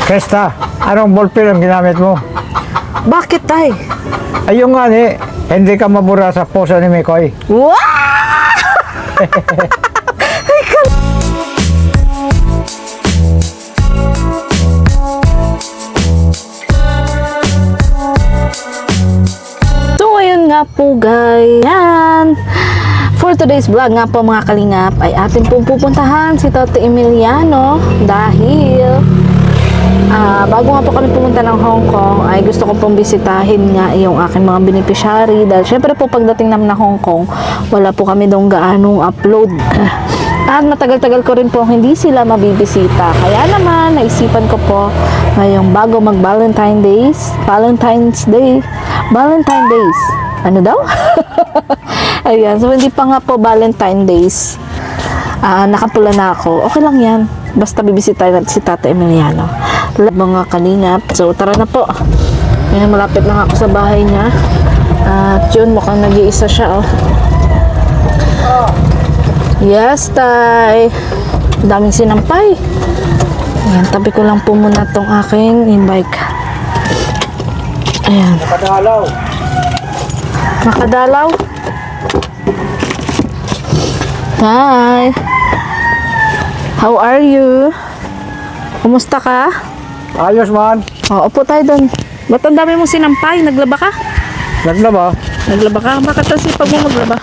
Krista, anong ballpen ang ginamit mo? Bakit tay? Ayun nga hindi ka mabura sa puso ni Mikoy. Wow! So ngayon nga po guys, yan. For today's vlog nga po mga kalingap ay atin pong pupuntahan si Tata Emiliano dahil bago nga po kami pumunta ng Hong Kong ay gusto ko pong bisitahin nga yung aking mga beneficiary dahil syempre po pagdating namin ng Hong Kong wala po kami doon gaanong upload at matagal-tagal ko rin po hindi sila mabibisita kaya naman naisipan ko po ngayong bago mag Valentine's Days ano daw? Ayan, so hindi pa nga po Valentine's Days nakapula na ako, okay lang yan basta bibisitahin natin si Tata Emiliano mga kalingap. So tara na po. Ngayon malapit lang ako sa bahay niya. At yun mukhang nag-iisa siya Yes, tay. Daming sinampay. Ayan, tabi ko lang po muna tong aking e-bike. Ayan. Makadalaw. Hi. How are you? Kumusta ka? Ayos man. Upo tayo doon. Ba't ang dami mong sinampay? Naglaba ka? Naglaba? Naglaba ka? Bakit ang sipag mo maglaba?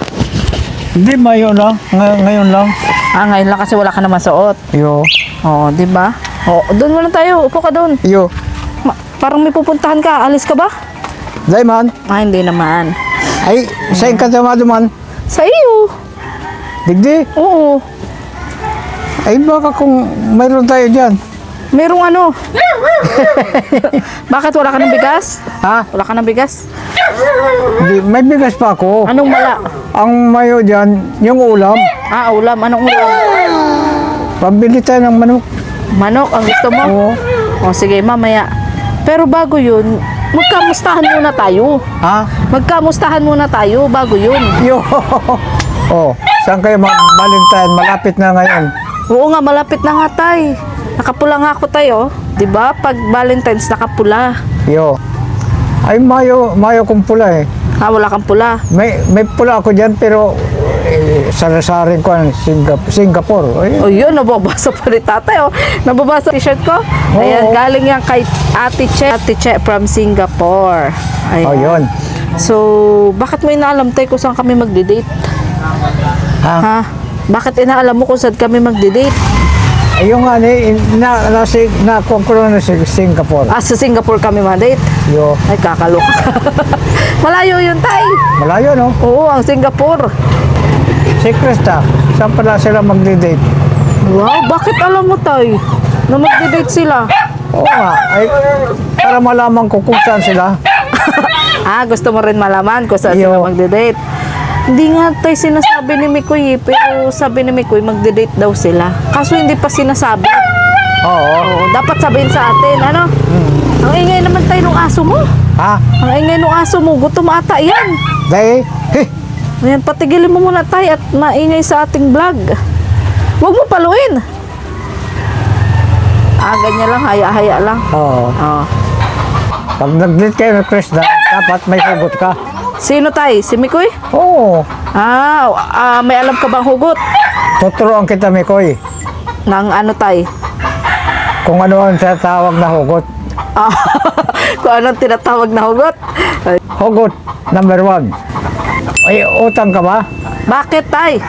Hindi, mayo lang. Ngayon lang. Ngayon lang kasi wala ka naman suot. Yo. Oo, di ba? Doon muna tayo. Upo ka doon. Yo. Parang may pupuntahan ka. Alis ka ba? Dahil man. Hindi naman. Ay, saan ka tamado man? Sa iyo. Digdi? Oo. Ay, baka kung mayroon tayo dyan. Merong ano? Bakit wala ka ng bigas? Ha? Wala ka ng bigas? Hindi, may bigas pa ako. Anong wala? Ang mayo dyan, yung ulam. Ulam. Anong ulam? Pabili tayo ng manok. Manok, ang gusto mo? Oo. Sige, mamaya. Pero bago yun, magkamustahan muna tayo. Ha? Magkamustahan muna tayo bago yun. Yo. Oh, saan kayo mag-Valentine? Malapit na ngayon. Oo nga, malapit na nga tay. Nakapula nga ako tayo. Diba? Pag Valentine's, nakapula. Yo. Ay, mayo kong pula eh. Wala kang pula. May pula ako dyan pero sarasarin ko ang Singapore. Ay, Yun, nababasa pa rin tatay. Nababasa t-shirt ko. Ayan, galing yan kay Ate Che from Singapore. Ayan. yun. So, bakit mo inaalam tayo kung saan kami magde-date? Ha? Bakit inaalam mo kung saan kami magde-date? Ayun nga nakuha ko na sa Singapore. Sa Singapore kami mag-date? Yo. Ay, kakaloka. Malayo yun, tay. Malayo, no? Oo, ang Singapore. Si Krista, saan pala sila magdi-date? Wow, bakit alam mo, tay? Na magde-date sila? Oo nga. Ay, para malaman ko kung saan sila. Gusto mo rin malaman kung saan Yo. sila magde-date? Hindi nga tayo sinasabi ni Mikoy pero sabi ni Mikoy magde-date daw sila. Kaso hindi pa sinasabi. Oo. Dapat sabihin sa atin, ano? Ang ingay naman tayo ng aso mo. Ha? Ang ingay ng aso mo, gutom ata yan. Dahil, Ayan, patigilin mo muna tayo at maingay sa ating vlog. Huwag mo paluin. Ganyan lang, haya-haya lang. Oo. Pag nag-date kayo ni Krista, dapat may hugot ka. Sino tay? Si Mikoy? Oo. May alam ka bang hugot? Tuturuan kita, Mikoy. Nang ano tay? Kung ano ang tinatawag na hugot. Kung anong tinatawag na hugot? Hugot number 1. Ay, utang ka ba? Bakit tay?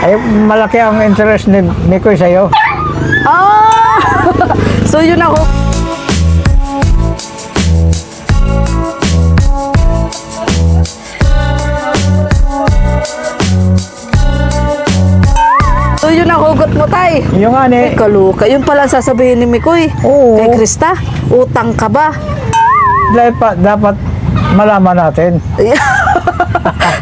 Ay, malaki ang interest ni Mikoy sa'yo. So yun ako. So yun ang hugot mo tay. Yung nga Ay, kaluka. Yun pala ang sasabihin ni Mikoy. Oo. Kay Krista, utang ka ba? dapat malaman natin.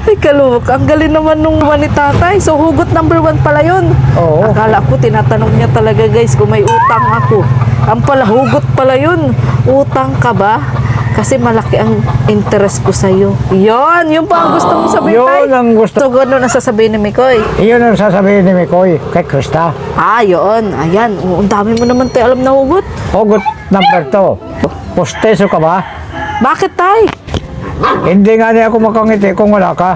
Ay, kaluka. Ang galing naman nung manita tay. So hugot number 1 pala yun. Oo. Akala ko, tinatanong niya talaga guys kung may utang ako. Ang pala, hugot pala yun. Utang ka ba? Kasi malaki ang interest ko sa'yo. Yun pa ang gusto mong sabihin tay. Yun ang gusto. So gano'n ang sasabihin ni Mikoy. Iyon ang sasabihin ni Mikoy kay Krista. Yun. Ayan. Ang dami mo naman tayo alam na hugot. Hugot number 2. Posteso ka ba? Bakit, tay? Hindi nga niya ako makangiti kung wala ka.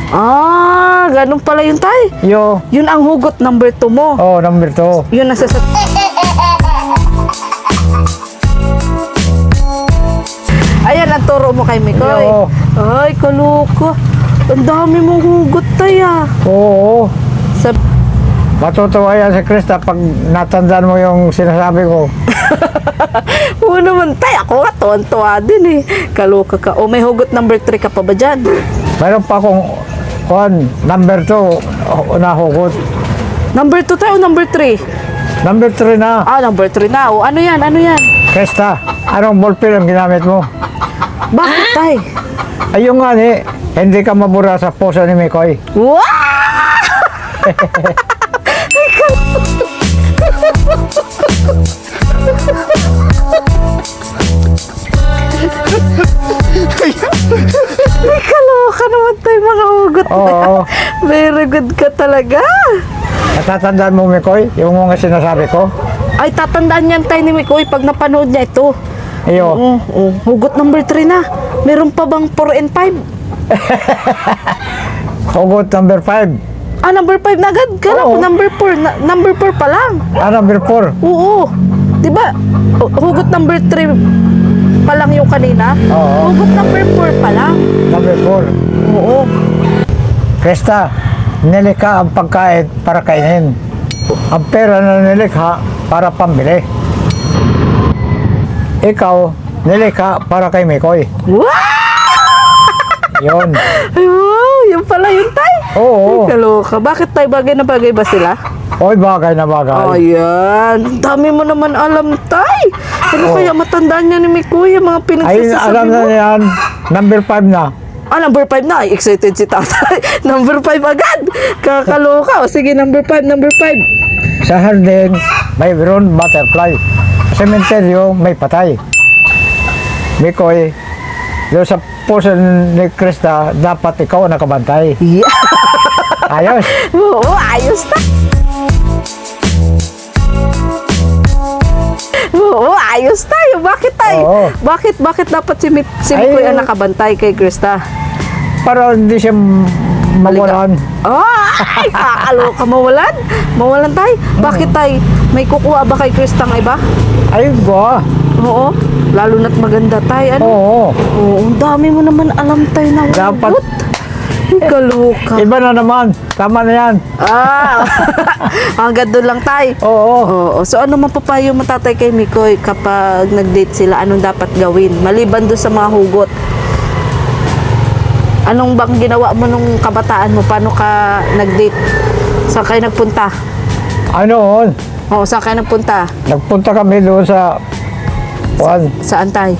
Ah, ganun pala yun, tay. Yun ang hugot number 2 mo. Oh, number 2. Yun nasa sa... Ayan, ang turo mo kay Mikoy. Yo. Ay, kaluko. Ang dami mong hugot, tay, ah. Oo. Sa... Matutuwa yan si Krista pag natandaan mo yung sinasabi ko. Oo naman, tay. Ako nga, tuwan-tuwa din, eh. Kaluka ka. O, may hugot number 3 ka pa ba dyan? Mayroon pa akong number 2 nahugot. Number 2 tayo o number 3? Number 3 na. Ah, number 3 na. O, ano yan? Ano yan? Krista, anong ballpen ang ginamit mo? Bakit, tay? Ayun nga ni, hindi ka mabura sa puso ni Mikoy. Wow! Ay, kaloka naman tayo mga hugot na. Oo. Very good ka talaga. Natatandaan mo, Mikoy, yung mga sinasabi ko? Ay, tatandaan yan tayo ni Mikoy pag napanood niya ito. Iyo. Hugot number 3 na. Meron pa bang 4 and 5? Hugot number 5. Ah, number 5 na agad. Kala ko Oo. number 4. Number 4 pa lang. Number 4. Oo. Diba? Hugot number 3 pa lang yung kanina. Oo. Hugot number 4 pa lang. Number 4. Oo. Krista, nilikha ang pagkain para kainin. Ang pera na nilikha para pambili. Ikaw, nilikha para kay Mikoy. Wow! Yun. Ay, wow! Yan pala yun, tay. Oo. Ay, kaloka. Bakit, tay? Bagay na bagay ba sila? Oy, bagay na bagay. Ayan. Dami mo naman alam, tay. Ano kaya matandaan niya ni Mikoy yung mga Ay, pinagsasabi alam mo? na yan. Number 5 na. Ah, number 5 na. Ay, excited si tatay. Number 5 agad. Kakaloka. O, sige, number 5, number 5. Sa hardin, may brown butterfly. Sa cementerio, may patay. Mikoy, doon sa puso ni Krista, dapat ikaw ang nakabantay. Yeah. Ayos. Oo, ayos na. Oo, ayos tayo. Bakit tayo? Oo. Bakit dapat si Ay, Mikoy ang nakabantay kay Krista? Para hindi siya mawalan. Ay, kakaloka. Mawalan tayo. Bakit tayo? May kukuha ba kay Krista ng iba? Ay, ba? Oo. Lalo na't maganda tayo. Ano? Oo. Oo, ang dami mo naman alam tayo na Dapat. hugot. Ay, kaloka. Iba na naman. Tama na yan. Ah, hanggang doon lang tayo. Oo. Oo. So, ano mapapayo mo tatay kay Mikoy kapag nag-date sila? Anong dapat gawin? Maliban doon sa mga hugot. Anong bang ginawa mo nung kabataan mo? Paano ka nag-date? Saan kayo nagpunta? Ano? Oo, saan kayo nagpunta? Nagpunta kami doon sa Saan tayo?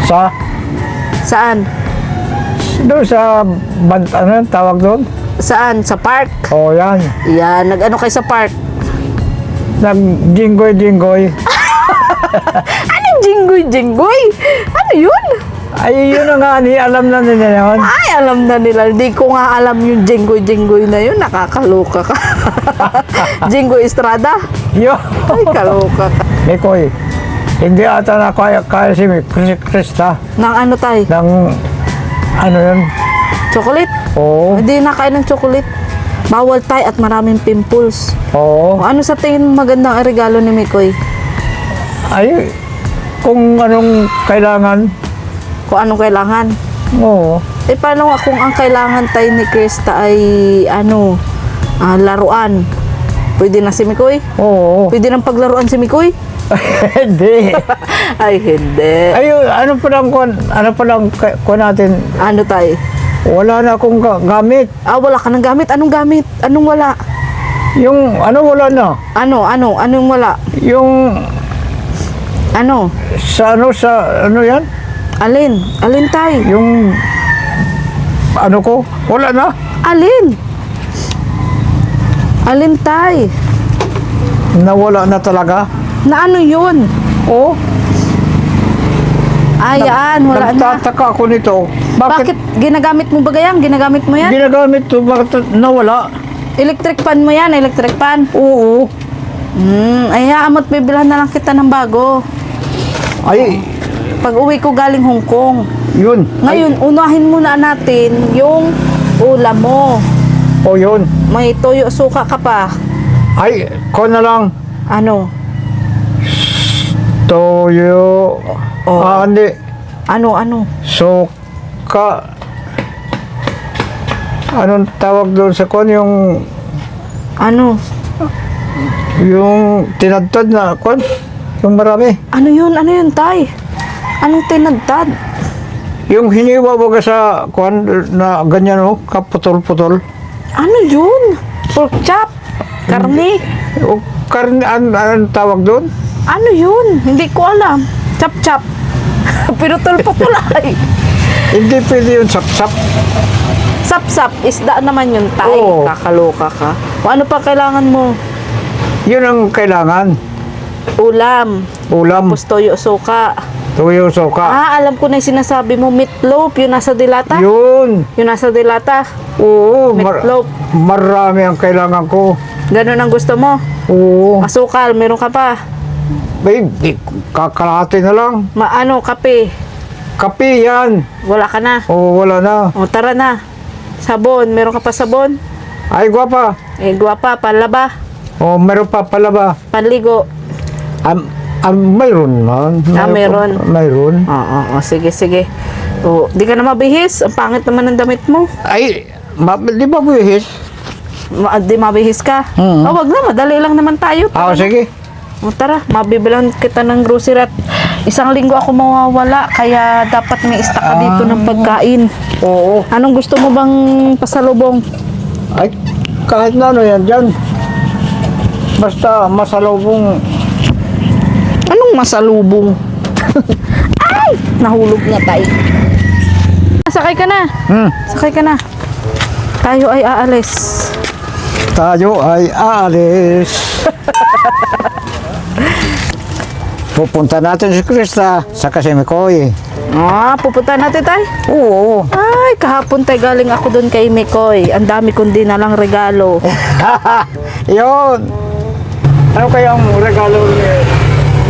sa Saan? doon sa ano tawag doon? Saan? Sa park? Oh, yan. Yan. Nag-ano kayo sa park? Nag-jinggoy-jinggoy. Anong jinggoy-jinggoy? Ano yun? Ay, yun na nga ni alam na nila yun. Ay, alam na nila. Hindi ko nga alam yung jinggoy-jinggoy na yun. Nakakaloka ka. Jinggoy Estrada? Yo. Ay, kaloka ka. Mikoy, hindi ata na kaya si Krista Nang ano tayo? ng ano yun? Chocolate? Oo. Hindi na kain ng chocolate. Bawal tayo at maraming pimples. Oo. O, ano sa tingin mo magandang regalo ni Mikoy? Ay, kung anong kailangan. Kung anong kailangan? Oo. Eh, paano nga kung ang kailangan tayo ni Krista ay laruan? Pwede na si Mikoy? Oo. Pwede nang paglaruan si Mikoy? Hindi. Ay, hindi. Ay, ano pa lang kuwan natin? Ano tayo? Wala na akong gamit. Ah, wala ka ng gamit. Anong gamit? Anong wala? Yung ano wala na. Anong wala? Yung Ano? sa ano yan? Alin tayo? Yung ano ko? Wala na. Alin tayo? Nawala na talaga. Na ano yun? Oh, Yan, wala na. nagtataka ako nito. Bakit? Ginagamit mo ba yan? Ginagamit mo yan? Ginagamit to, bakit nawala? Electric pan mo yan? Electric pan? Oo. Ay, amo't bibilhan na lang kita ng bago. Ay, Pag uwi ko galing Hong Kong. yun. Ngayon, unahin muna natin yung ulam mo. O yun. May toyo suka ka pa. Ay, ko na lang. Ano? Toyo. Oh. Hindi. Ano? Suka. Anong tawag doon sa kon? Ano? Yung tinadtad na kon? Yung marami. Ano yun, tay? Anong tinadtad? Yung hiniwa baga sa kon na ganyan o, kaputol-putol. Ano yun? Pork chop? Karne? O karne, anong tawag doon? Ano yun? Hindi ko alam. Chop-chop. Pinutol-putol ay. Hindi pwede yun, sap-sap. Sap-sap. Isda naman yun, tay. Oo. Kakaloka ka. O ano pa kailangan mo? Yun ang kailangan. Ulam. Ulam, Tapos toyo suka. tuyo, suka. Alam ko na yung sinasabi mo. Meatloaf. Yung nasa dilata. Yun. Yung nasa dilata. Oo, Meatloaf. marami ang kailangan ko. Ganun ang gusto mo. Oo. Asukal. Meron ka pa. Babe, kakalahati na lang. Kape. Kape yan. Wala ka na. Oo, wala na. O, tara na. Sabon. Meron ka pa sabon? Ay, gwapa. Gwapa. Panlaba. O, meron pa pala ba? Panligo. Mayroon man. Meron. Mayroon. Oo. Sige. O, di ka na mabihis. Ang pangit naman ng damit mo. Ay, di ba buhis? Di mabihis ka. Wag na. Madali lang naman tayo. Ah, sige. O, tara. Mabibilan kita ng grocery at isang linggo ako mawawala. Kaya dapat may stock ka dito ng pagkain. Oo. Anong gusto mo bang pasalubong? Ay, kahit na ano yan dyan. Basta masalubong. Anong masalubong? Ay! Nahulog na tayo. Sakay ka na. Sakay ka na. Tayo ay aalis. Tayo ay aalis. Pupunta natin si Krista sa Kasimikoy. Pupunta natin tayo. Oo. Ay, kahapon tayo galing ako doon kay Mikoy. Ang dami kong dinalang regalo. Yun. Ano kayang regalo ni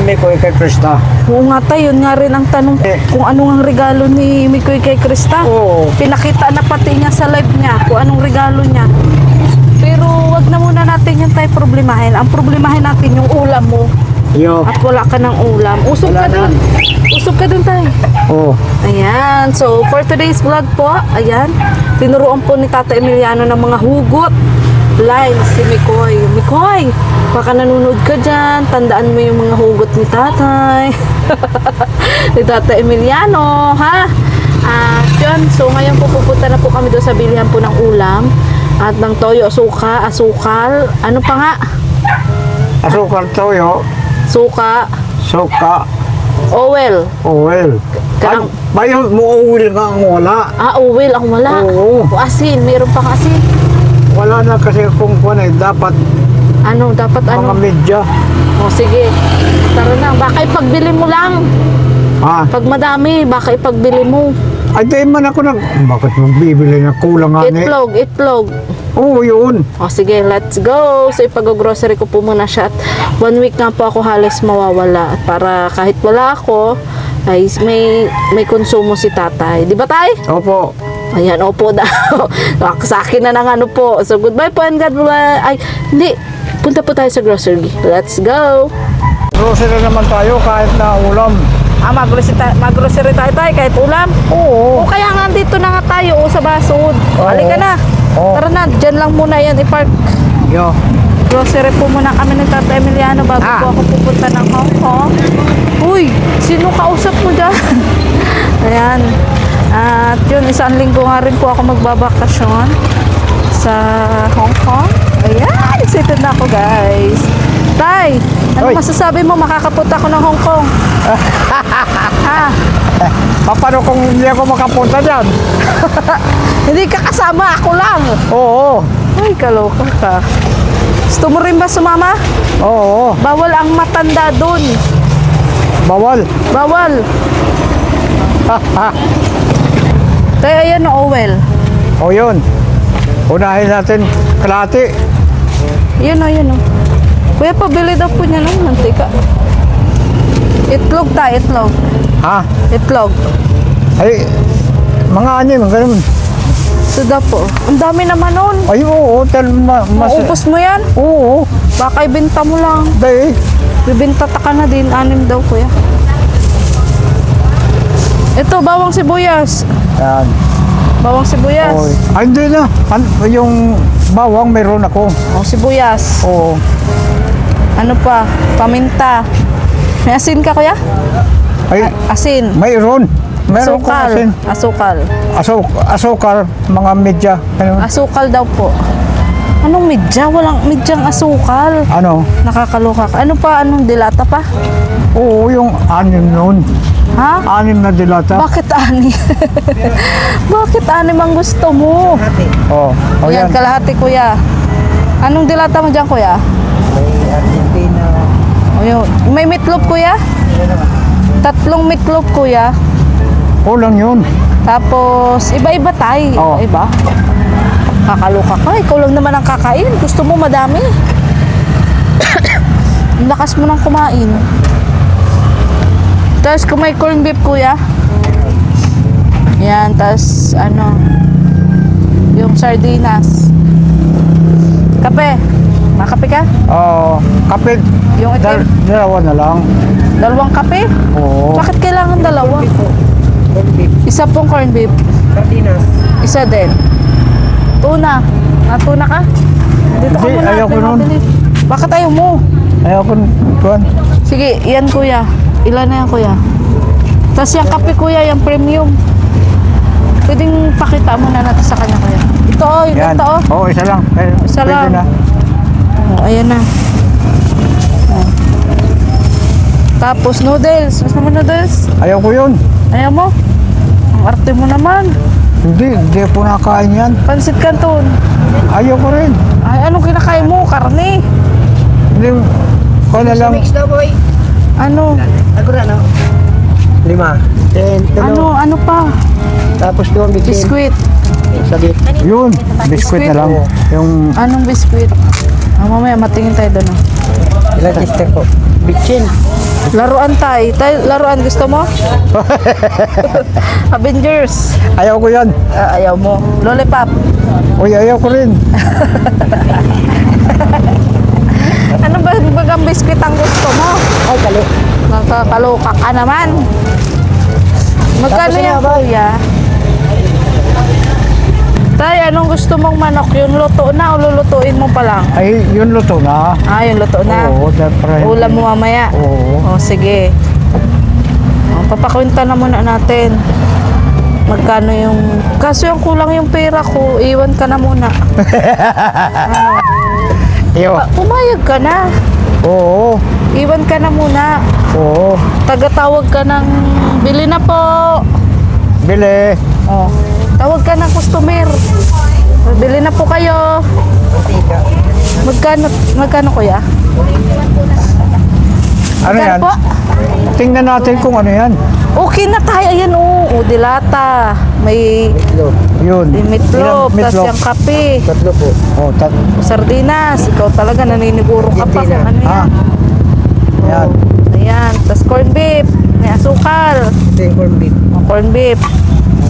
Mikoy kay Krista? Oo nga tayo, yun nga rin ang tanong kung ano ang regalo ni Mikoy kay Krista. Oo. Pinakita na pati niya sa live niya kung anong regalo niya. Pero wag na muna natin yung tayo problemahin. Ang problemahin natin yung ulam mo. Yo. At wala ka ng ulam. Usog Wala ka na. dun. Usog ka dun tayo. Oo. Ayan. So, for today's vlog po, ayan, tinuruan po ni Tata Emiliano ng mga hugot lines si Mikoy. Mikoy, baka nanonood ka dyan. Tandaan mo yung mga hugot ni Tatay. Ni Tata Emiliano, ha? Yun. So, ngayon po pupunta na po kami doon sa bilihan po ng ulam. At ng toyo, suka, asukal. Ano pa nga? Asukal toyo. Suka, Suka. oil. Oil. Karang- Bayo mo oil nga ang wala. Oil ang wala. Oo. O asin, meron pang asin. Wala na kasi kung kung dapat Ano, dapat mga ano? media. O sige, tara na. Baka ipagbili mo lang. Pag madami, baka ipagbili mo. Ay, di man ako bakit magbibili na kulang nga ni? Itlog. Oo, yun. O sige, let's go. So ipag-grocery ko po muna siya. At 1 week nga po ako halos mawawala. At para kahit wala ako, ay may konsumo si tatay. Di ba tay? Opo. Ayan, opo daw. Sa akin na ng ano po. So goodbye po and God bless. Ay, hindi. Punta po tayo sa grocery. Let's go. Grocery naman tayo kahit na ulam. Mag-grocery tayo kahit ulam. Oo. O kaya nga dito na nga tayo sa basod. Halika na. Oo. Tara na, dyan lang muna yan i-park. Yo. Grocery po muna kami ng Tata Emiliano bago po ako pupunta ng Hong Kong. Uy, sino kausap mo dyan? Ayan. At yun, isang linggo nga rin po ako magbabakasyon sa Hong Kong. Ayan, excited na ako guys. Tay, ano Oy. masasabi mo makakapunta ako ng Hong Kong? Ha? Paano kung hindi ako makapunta dyan? Hindi ka kasama, ako lang. Oo. Ay, kaloka ka. Gusto mo rin ba sumama? Oo. Bawal ang matanda doon. Bawal. Bawal. Tayo, ayan o, Owel. O yun. Unahin natin kalahati. Yun o, yun o. Kuya, pabili daw po niya ng mantika. Itlog tayo, itlog. Ha? Itlog. Ay, mga anim, ganun. So daw po. Ang dami naman nun. Ay, oo, Maubos mo yan? Oo, Baka ibenta mo lang. dahil. Bibenta ta ka na din. 6 daw, kuya. Ito, bawang sibuyas. Yan. Bawang sibuyas. Oy. Ay, hindi na. Yung bawang meron ako. Oh, sibuyas. Oo. Ano pa? Paminta. May asin ka, kuya? Ay, Asin. mayroon. Meron ko Asukal. kasi. Asukal. Asukal, mga medya. Asukal daw po. Anong midya? Walang midyang asukal. Ano? Nakakaloka ka. Ano pa? Anong dilata pa? Oo, yung anim nun. Ha? 6 na dilata. Bakit ani? Bakit anim ang gusto mo? Oo. Oh, Yan, yan. kalahati, kuya. Anong dilata mo dyan, kuya? May Argentina. O yun. May meatloaf, kuya? 3 meatloaf, kuya. Kulang yun. Tapos, iba-iba tayo. Oo. Iba-iba. Kakaloka ka. Ikaw lang naman ang kakain. Gusto mo madami. Ang lakas mo nang kumain. Tapos, kung may corned beef, kuya. Yan. Tapos, ano, yung sardinas. Kape. Makape ka? Oo. Kapit. Yung itim. Dalawa na lang. 2 kape? Oo. Bakit kailangan 2? Corned beef. Isa pong corned beef. Sardinas. Isa din. Tuna. Tuna ka? Dito ka Hindi, muna. ayaw ko may nun. mabili. Bakit ayaw mo? Ayaw ko, tuwan. Sige, yan kuya. Ilan na yan kuya? Tapos yung kape kuya, yung premium. Pwedeng pakita mo na natin sa kanya kuya. Ito oh, yung Yan. ito oh. Oo, isa lang. Isa Pwede lang. na. Oh, ayan na. Oh. Tapos noodles. Gusto mo noodles? Ayaw ko yun. Ayaw mo? Ang arte mo naman. Hindi po nakain yan. Pansit Canton. Ayaw ko rin. Ay, anong kinakain mo? Karne. Hindi, ko na lang. Mix na boy. Ano? Agura no? 5. 10. Ano pa? Tapos 2 bitin. Biskuit. Sabit. Yun, biskuit na lang. Yung, Anong biskuit? Mamaya matingin tayo doon. Ilan tester po? Bitchin. Laruan tayo. Laruan gusto mo? Avengers. ayaw ko yan. Ayaw mo. Lollipop. Uy, ayaw ko rin. Ano ba bagang biskuit ang gusto mo? Ay, kali. Nakakaloka ka naman. Magkano Tapos yan, na ba? kuya? Tay, anong gusto mong manok? Yung luto na o lulutuin mo pa lang? Ay, yun luto na. Ah, yung luto na. Oo, siyempre. Ulam mo mamaya. Oo. O, sige. O, papakwenta na muna natin. Magkano yung... Kaso yung kulang yung pera ko, iwan ka na muna. Iyo. Pumayag ka na. Oo. Iwan ka na muna. Oo. Tagatawag ka ng... Bili na po. Bili. O, tawag ka ng customer. Bili na po kayo. Magkano kuya? Ano Magkano yan? po? Tingnan natin kung ano yan. Okay na tayo. Ayan o, dilata. May Yun. meatloaf, Ilang tas yung kape, Tatlo po. Oh, sardinas. Ikaw talaga naniniguro ka pa kung ano Ha? yan. Yan. Ayan, tas corned beef, may asukal. Ito yung corned beef. Corned beef,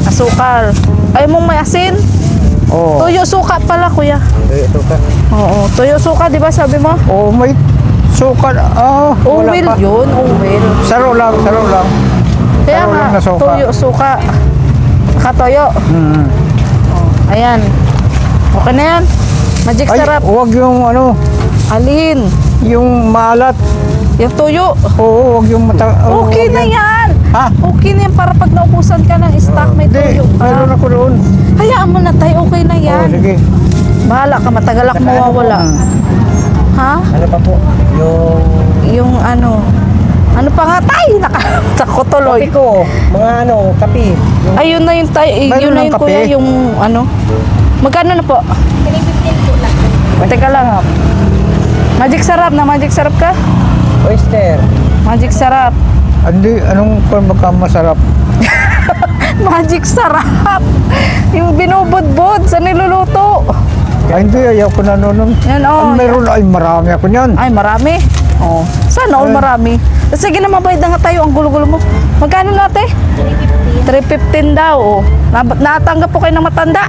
asukal. Ay mong may asin? Oo. Tuyo suka pala kuya. Ito ka. Oo, tuyo suka, di ba sabi mo? Oh, may sukal. Ah, wala Uwil pa. yun, uwil. Saro lang, saro lang. Kaya Saro nga, lang na suka. tuyo suka. Katoyo. Hmm. Ayan. Okay na yan. Magic Ay, sarap. huwag yung ano, Alin? yung maalat. Yung tuyo. Oo, huwag yung mata. Okay huwag na yan. Ha? Okay na yan para pag naubusan ka ng stock, may Hindi, tuyo meron ka. ako doon. Hayaan mo na tayo, okay na Oo, yan. sige. Bahala ka, matagal ako mawawala. Ha? Ano pa po? Yung ano pa nga tayo? Nakako tuloy. Kape ko. Mga ano, kape. Ayun na yung tayo, Mayroon yun na ng yung kuya, kape? yung ano. Magkano na po? Teka lang. Magic sarap na, magic sarap ka? Oyster. Magic sarap. Hindi, anong pagka masarap? Magic sarap. Yung binubod-bod sa niluluto. Ay, hindi, ayaw ko na noon. Yan, oh. Ang meron, ay marami ako niyan. Ay, marami. Oh. Sana all Ay. marami. Sige na, mabayad na nga tayo. Ang gulo-gulo mo. Magkano natin? 315 daw. Oh. Natanggap po kayo ng matanda.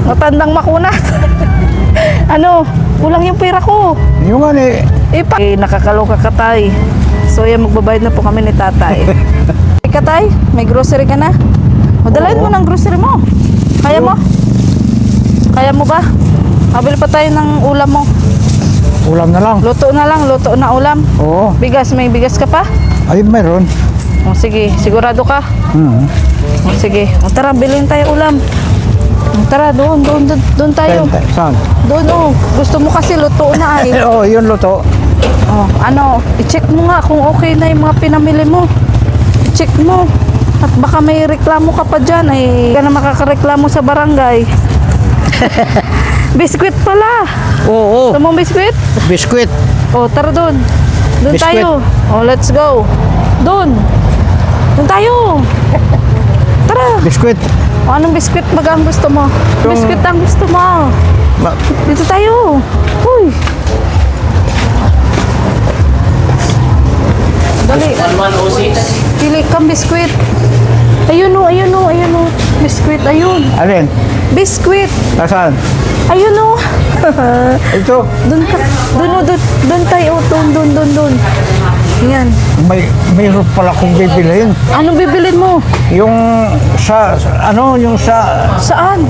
Matandang makunat. Ano? Kulang yung pera ko. Yung nga ni, Nakakaloka ka, tay. So, yan, magbabayad na po kami ni tatay. Ika, tay, may grocery ka na? Madalain mo ng grocery mo. Kaya mo? Kaya mo ba? Mabili pa tayo ng ulam mo. ulam na lang. Luto na lang, luto na ulam. Oo. Bigas, may bigas ka pa? Ay, meron. O, sige, sigurado ka? Hmm. O, sige. O, tara, bilhin tayo ulam. O, tara, doon tayo. Saan? Doon, oh. Gusto mo kasi luto na ay. Oo, yun luto. Oh, ano, i-check mo nga kung okay na yung mga pinamili mo. I-check mo. At baka may reklamo ka pa dyan, ay ka na makakareklamo sa barangay. Biskwit pala. Oo. Gusto mong biskwit? Biskwit. Oh, tara doon. Doon Biskwit. tayo. Oh, let's go. Doon. Doon tayo. Tara. Biskwit. O, anong biskwit baga ang gusto mo? Biskwit ang gusto mo. Dito tayo. Uy. Dali. Pili kang biskwit. Ayun o, ayun o, ayun o. Biskwit, ayun. Alin? Biskwit. Nasaan? Ayun o. Ito. Doon ka. Doon tayo. Doon. Yan. Mayroon pala kong bibilihin. Anong bibilin mo? Yung yung sa, Saan?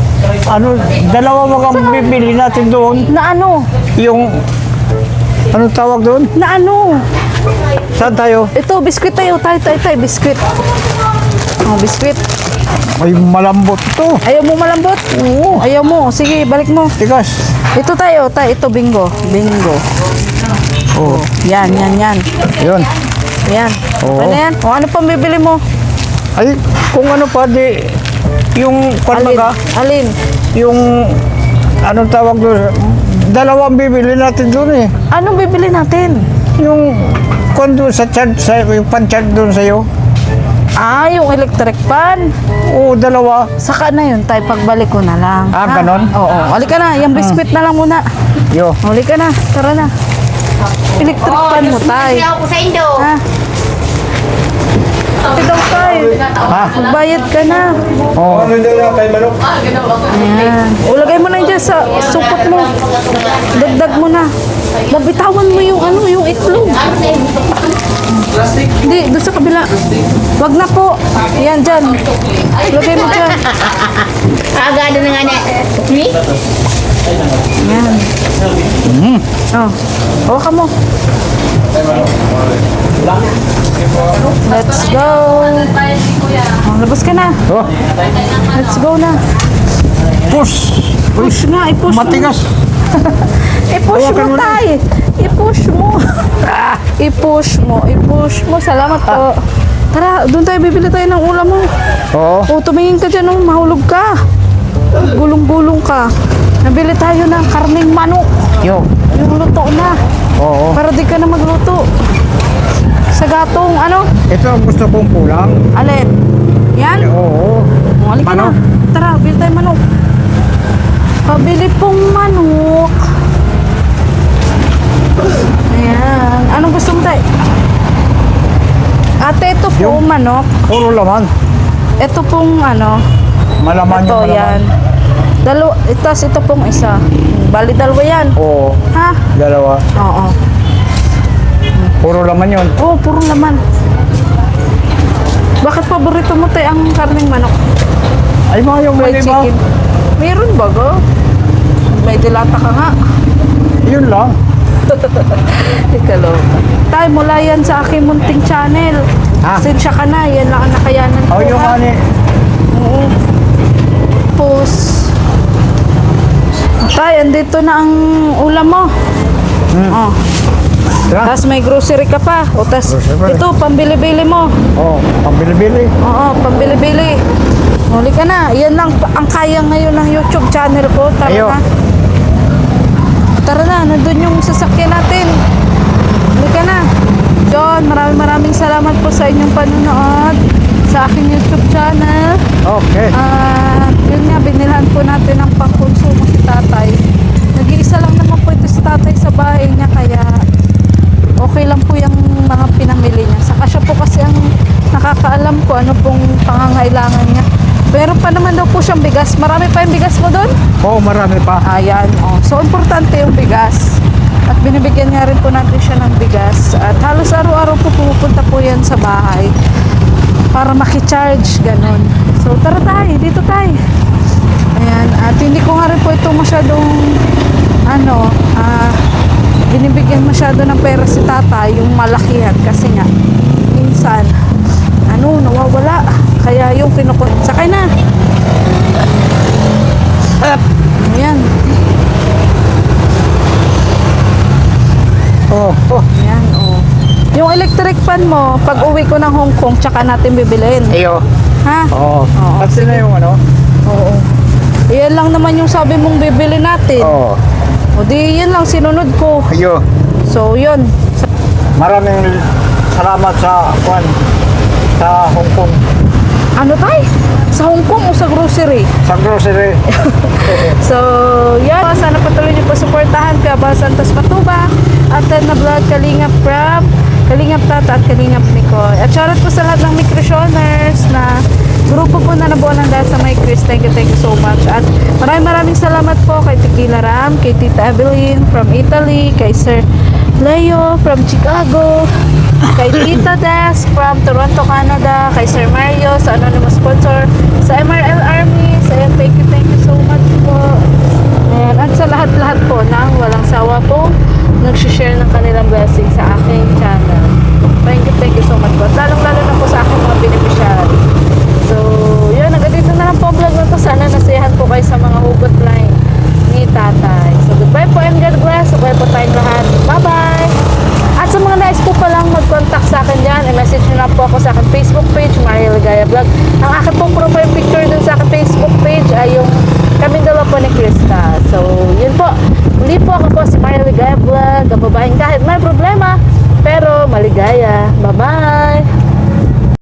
dalawa magang bibili natin doon. Na ano? Yung, anong tawag doon? Na ano? Saan tayo? Ito, biskwit tayo. Tayo, biskwit. Oh, biskwit. Ay, malambot ito. Ayaw mo malambot? Oo. Ayaw mo. Sige, balik mo. Tigas. Ito tayo. Ito, bingo. Oo. Yan. Yun. Yan. Oo. Ano yan? O, ano pang bibili mo? Ay, kung ano pa, di, yung, Alin? Alin? yung, anong tawag doon? Dalawang bibili natin doon eh. Anong bibili natin? Yung, kung doon sa charge, yung pan-charge doon sa'yo. Ah, yung electric pan. Oo, dalawa. Saka na yun, tayo pagbalik ko na lang. Ah, Ha? ganon? Oo. Halika na. Yung biskwit na lang muna. Yo. Halika na. Tara na. Electric pan mo, tay. ako sa Indo. Ha? Ito, tay. Ha? Magbayad ka na. Oo. Ayan. Ulagay mo na dyan sa supot mo. Dagdag mo na. Mabitawan mo yung yung itlog. Hindi, doon sa kabila. Wag na po. Yan, dyan. Lagay mo dyan. Agad na nga na. Me? Yan. Oh. Hawakan mo. Let's go. Oh, labas ka na. Oh. Let's go na. Push. Push nga, i-push mo. Matigas. I-push Hawakan mo, mo na. tay. I-push mo. I-push mo. Salamat po. Tara, doon tayo bibili tayo ng ulam mo. Oo. O, tumingin ka dyan, mahulog ka. Gulong-gulong ka. Nabili tayo ng karning manok. Yo. Yung luto na. Oo. Para di ka na magluto. Sa gatong, Ito ang gusto kong kulang. alin? Yan? Oo. Halika na. Manok. Tara, bili tayo manok. Pabili pong manok. Ayan. Anong gusto mo tayo? Ate, ito po manok. Puro laman. Ito pong Malaman ito yung malaman. yan. Itas ito pong isa. Bali dalawa yan. Oo. Ha? Dalawa. Oo. Puro laman yun. Oo, puro laman. Bakit paborito mo tayo ang karning manok? Ay, mga yung Fried mali ba? chicken. Meron ba go? May dilata ka nga. Yun lang. Ikalo. Tay, mula yan sa aking munting channel. Ha? Sensya ka na. Yan lang ang nakayanan ko. O, yung ha? mani. Oo. Tapos, tay, andito na ang ulam mo. Oh. Tara. Tapos may grocery ka pa. O, tas Grocery pa rin. ito, pambili-bili mo. Oo. Pambili-bili. Oo, pambili-bili. Huli ka na. Yan lang ang kaya ngayon ng YouTube channel ko. Tara Ayo. na. Tara na, nandun yung sasakyan natin. Huli ka na. John, maraming salamat po sa inyong panonood sa aking YouTube channel. Okay. At yun nga, binilhan po natin ng pangkonsumo si tatay. Nag-iisa lang naman po ito si tatay sa bahay niya, kaya okay lang po yung mga pinamili niya. Saka siya po kasi ang nakakaalam ko ano pong pangangailangan niya. Pero pa naman daw po siyang bigas. Marami pa yung bigas mo doon? Oo, marami pa. Ayan, oh. So, importante yung bigas. At binibigyan nga rin po natin siya ng bigas. At halos araw-araw po pumupunta po yan sa bahay para makicharge, ganun. So, tara tayo, dito tayo. Ayan, at hindi ko nga rin po ito masyadong, binibigyan masyado ng pera si tata, yung malakihan. Kasi nga, minsan, nawawala. Kaya yung kinukot, sakay na. Ayan. Oo. Oh. Ayan, oh. Yung electric fan mo, pag uwi ko ng Hong Kong, tsaka natin bibilin. Iyo. Ha? Oo. Oo. Kasi na yung ano? Oo. Yan lang naman yung sabi mong bibili natin. Oo. O di, yan lang sinunod ko. Iyo. So, yun. Maraming salamat sa Hong Kong. Ano tayo? Sa Hong Kong o sa grocery? Sa grocery. So, yan. Sana patuloy niyo po suportahan ka ba Santos Patuba at na vlog Kalingap Prab, Kalingap Tata at Kalingap Mikoy. At shoutout po sa lahat ng Microsioners na grupo po na nabuo ng dahil sa My Chris. Thank you so much. At maraming salamat po kay Tequila Ram, kay Tita Evelyn from Italy, kay Sir Leo from Chicago, kay Tita Des from Toronto, Canada, kay Sir Mario sa anonymous sponsor, sa MRL Army, sa thank you so much po. Ayan, at sa lahat-lahat po ng walang sawa po nag-share ng kanilang blessing sa aking channel. Thank you so much po. At lalong-lalo na po sa aking mga beneficiary. So, yun, nagdito na lang po ang vlog na to. Sana nasiyahan po kayo sa mga hugot line ni tatay. So, goodbye po and God bless. Goodbye po tayong lahat. Bye-bye! At sa mga nais po palang mag-contact sa akin dyan, i-message nyo lang po ako sa akin Facebook page, Maria Ligaya Vlog. Ang akin pong profile picture dun sa akin Facebook page ay yung kaming dalawa po ni Krista. So, yun po. Muli po ako po si Maria Ligaya Vlog, ang babaeng kahit may problema, pero maligaya. Bye-bye!